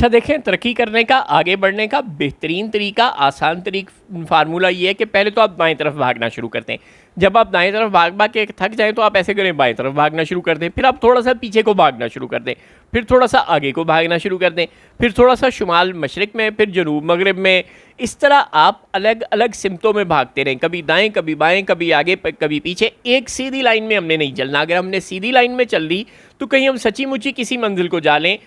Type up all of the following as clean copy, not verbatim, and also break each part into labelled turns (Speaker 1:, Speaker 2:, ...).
Speaker 1: अच्छा देखें, तरक्की करने का, आगे बढ़ने का बेहतरीन तरीका, आसान फार्मूला ये है कि पहले तो आप बाएं तरफ भागना शुरू करते हैं। जब आप दाएं तरफ भाग भाग के थक जाएं तो आप ऐसे करें, बाएं तरफ भागना शुरू कर दें, फिर आप थोड़ा सा पीछे को भागना शुरू कर दें, फिर थोड़ा सा आगे को भागना शुरू कर दें, फिर थोड़ा सा शुमाल मशरिक में, फिर जनूब मगरब में। इस तरह आप अलग अलग सिमतों में भागते रहें, कभी दाएं कभी बाएं, कभी आगे कभी पीछे। एक सीधी लाइन में हमने नहीं चलना। अगर हमने सीधी लाइन में चल ली तो कहीं हम सच्ची मुच्ची किसी मंजिल को जा लें,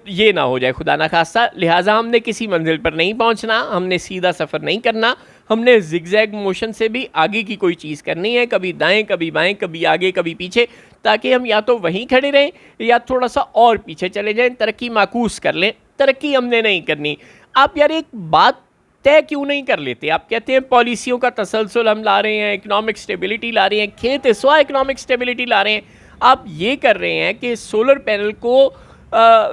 Speaker 1: ये ना हो जाए खुदा ना खास्ता। लिहाजा हमने किसी मंजिल पर नहीं पहुंचना, हमने सीधा सफ़र नहीं करना, हमने जिगजैग मोशन से भी आगे की कोई चीज़ करनी है, कभी दाएं कभी बाएं, कभी आगे कभी पीछे, ताकि हम या तो वहीं खड़े रहें या थोड़ा सा और पीछे चले जाएं, तरक्की माकूस कर लें। तरक्की हमने नहीं करनी। आप यार एक बात तय क्यों नहीं कर लेते? आप कहते हैं पॉलिसियों का तसलसल हम ला रहे हैं, इकोनॉमिक स्टेबिलिटी ला रहे हैं, खेत स्वा इकोनॉमिक स्टेबिलिटी ला रहे हैं। आप ये कर रहे हैं कि सोलर पैनल को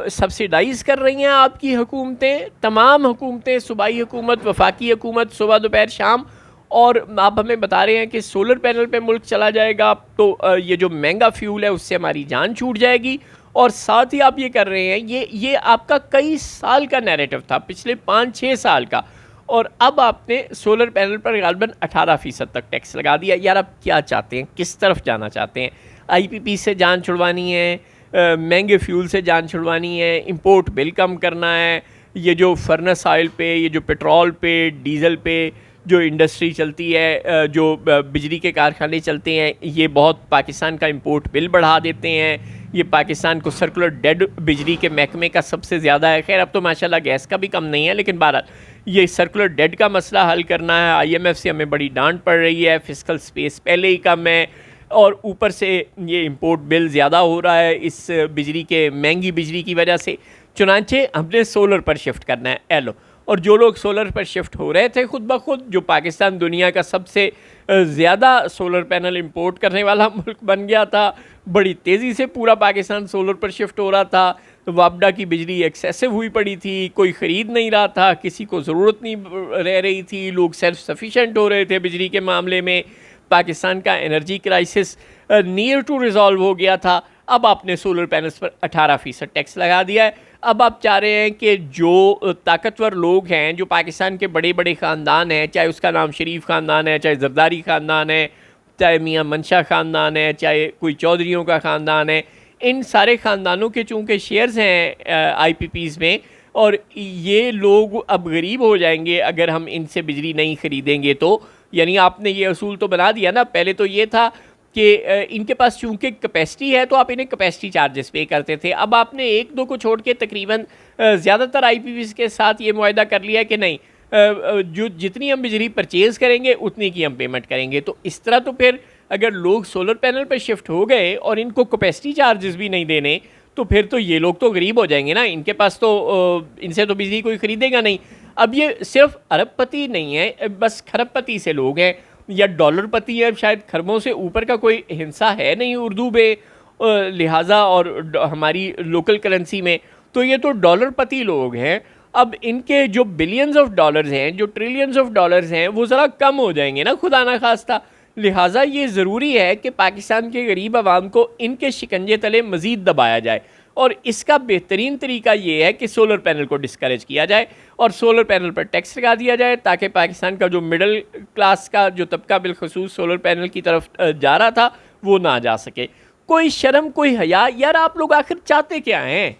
Speaker 1: सब्सिडाइज कर रही हैं आपकी हुकूमतें, तमाम हुकूमतें, सूबाई हुकूमत, वफाकी हुकूमत, सुबह दोपहर शाम, और आप हमें बता रहे हैं कि सोलर पैनल पे मुल्क चला जाएगा तो ये जो महंगा फ्यूल है उससे हमारी जान छूट जाएगी। और साथ ही आप ये कर रहे हैं, ये आपका कई साल का नैरेटिव था, पिछले 5-6 साल का, और अब आपने सोलर पैनल पर गालबन 18% तक टैक्स लगा दिया। यार आप क्या चाहते हैं, किस तरफ जाना चाहते हैं? IPP से जान छुड़वानी है, महंगे फ्यूल से जान छुड़वानी है, इंपोर्ट बिल कम करना है, ये जो फर्नेस ऑयल पे, ये जो पेट्रोल पे, डीज़ल पे जो इंडस्ट्री चलती है, जो बिजली के कारखाने चलते हैं, ये बहुत पाकिस्तान का इंपोर्ट बिल बढ़ा देते हैं। ये पाकिस्तान को सर्कुलर डेड बिजली के महकमे का सबसे ज़्यादा है। खैर अब तो माशाल्लाह गैस का भी कम नहीं है, लेकिन बहरहाल ये सर्कुलर डेड का मसला हल करना है। IMF से हमें बड़ी डांट पड़ रही है, फिस्कल स्पेस पहले ही कम है, और ऊपर से ये इंपोर्ट बिल ज़्यादा हो रहा है इस बिजली के, महंगी बिजली की वजह से। चुनांचे हमने सोलर पर शिफ्ट करना है, एलो। और जो लोग सोलर पर शिफ्ट हो रहे थे खुद ब खुद, जो पाकिस्तान दुनिया का सबसे ज़्यादा सोलर पैनल इंपोर्ट करने वाला मुल्क बन गया था, बड़ी तेज़ी से पूरा पाकिस्तान सोलर पर शिफ्ट हो रहा था, तो वापडा की बिजली एक्सेसिव हुई पड़ी थी, कोई ख़रीद नहीं रहा था, किसी को ज़रूरत नहीं रह रही थी, लोग सेल्फ सफिशेंट हो रहे थे बिजली के मामले में। पाकिस्तान का energy crisis near to resolve हो गया था। अब आपने सोलर पैनल्स पर 18% टैक्स लगा दिया है। अब आप चाह रहे हैं कि जो ताकतवर लोग हैं, जो पाकिस्तान के बड़े बड़े ख़ानदान हैं, चाहे उसका नाम शरीफ ख़ानदान है, चाहे जरदारी ख़ानदान है, चाहे मियाँ मनशा ख़ानदान है, चाहे कोई चौधरियों का ख़ानदान है, इन सारे ख़ानदानों के चूँकि शेयर्स हैं IPPs में, और ये लोग अब गरीब हो जाएंगे अगर हम इनसे बिजली नहीं ख़रीदेंगे तो। यानी आपने ये असूल तो बना दिया ना। पहले तो ये था कि इनके पास चूँकि कैपेसिटी है तो आप इन्हें कैपेसिटी चार्जेस पे करते थे। अब आपने एक दो को छोड़ के तकरीबन ज़्यादातर IPPs के साथ ये मुआहदा कर लिया कि नहीं, जो जितनी हम बिजली परचेज़ करेंगे उतनी की हम पेमेंट करेंगे। तो इस तरह तो फिर अगर लोग सोलर पैनल पर शिफ्ट हो गए और इनको कैपेसिटी चार्जेस भी नहीं देने, तो फिर तो ये लोग तो गरीब हो जाएंगे ना। इनके पास तो इनसे तो बिजली कोई ख़रीदेगा नहीं। अब ये सिर्फ अरबपति नहीं है, बस खरबपति से लोग हैं या डॉलरपति है, शायद खरबों से ऊपर का कोई हिस्सा है नहीं उर्दू में, लिहाजा और हमारी लोकल करेंसी में, तो ये तो डॉलरपति लोग हैं। अब इनके जो बिलियंस ऑफ डॉलर्स हैं, जो ट्रिलियंस ऑफ डॉलर्स हैं, वो ज़रा कम हो जाएंगे ना खुदा ना खास्ता। लिहाजा ये ज़रूरी है कि पाकिस्तान के गरीब आवाम को इनके शिकंजे तले मज़ीद दबाया जाए, और इसका बेहतरीन तरीका ये है कि सोलर पैनल को डिस्करेज किया जाए और सोलर पैनल पर टैक्स लगा दिया जाए, ताकि पाकिस्तान का जो मिडिल क्लास का जो तबका बिलखसूस सोलर पैनल की तरफ जा रहा था वो ना जा सके। कोई शर्म, कोई हया, यार आप लोग आखिर चाहते क्या हैं?